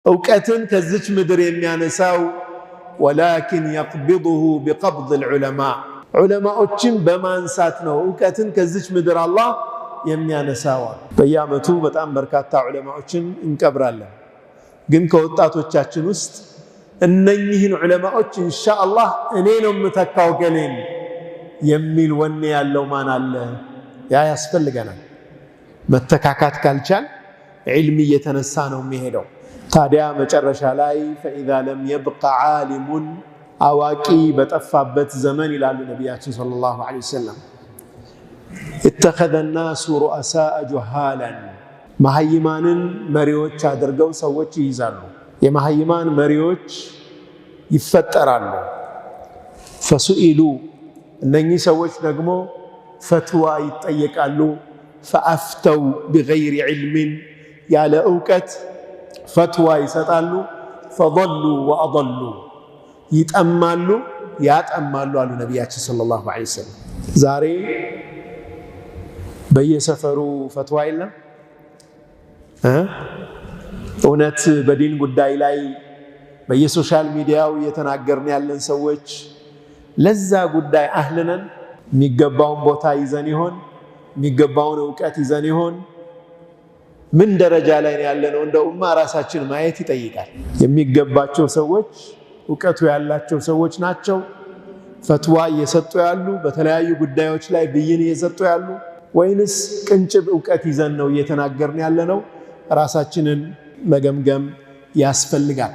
እውቀትን ከዚች ምድር የሚያነሳው ወላኪን يقبضه بقبض العلماء ዑለማዎችን በማንሳት ነው እውቀትን ከዚች ምድር አላህ የሚያነሳው። በየዓመቱ በጣም በርካታ ዑለማዎችን እንቀብራለን። ግን ከወጣቶቻችን ውስጥ እነኚህን ዑለማዎች ኢንሻአላህ እኔ ነው የምተካው ገሌን የሚል ወኔ ያለው ማን አለ? ያ ያስፈልገናል። መተካካት ካልቻል ዒልም እየተነሳ ነው የሚሄደው። ታዲያ መጨረሻ ላይ فإذا لم يبق عالم አዋቂ በጠፋበት ዘመን ይላሉ ነቢያችን ሰለላሁ ዐለይሂ ወሰለም اتخذ الناس رؤساء جهالا መሃይማንን መሪዎች አድርገው ሰዎች ይይዛሉ። የመሃይማን መሪዎች ይፈጠራሉ። فسئلوا እነኚህ ሰዎች ደግሞ ፈትዋ ይጠየቃሉ። فأفتوا بغير علم ያለ እውቀት ፈትዋ ይሰጣሉ። فضلوا وأضلوا ይጠማሉ ያጠማሉ አሉ ነቢያችን ሰለላሁ ዐለይሂ ወሰለም። ዛሬ በየሰፈሩ ፈትዋ የለም። እውነት በዲን ጉዳይ ላይ በየሶሻል ሚዲያው እየተናገርን ያለን ሰዎች ለዛ ጉዳይ አህልነን የሚገባውን ቦታ ይዘን ይሆን? የሚገባውን እውቀት ይዘን ይሆን? ምን ደረጃ ላይ ያለነው? እንደ ኡማ ራሳችን ማየት ይጠይቃል። የሚገባቸው ሰዎች እውቀቱ ያላቸው ሰዎች ናቸው ፈትዋ እየሰጡ ያሉ፣ በተለያዩ ጉዳዮች ላይ ብይን እየሰጡ ያሉ፣ ወይንስ ቅንጭብ እውቀት ይዘን ነው እየተናገርን ያለነው? ራሳችንን መገምገም ያስፈልጋል።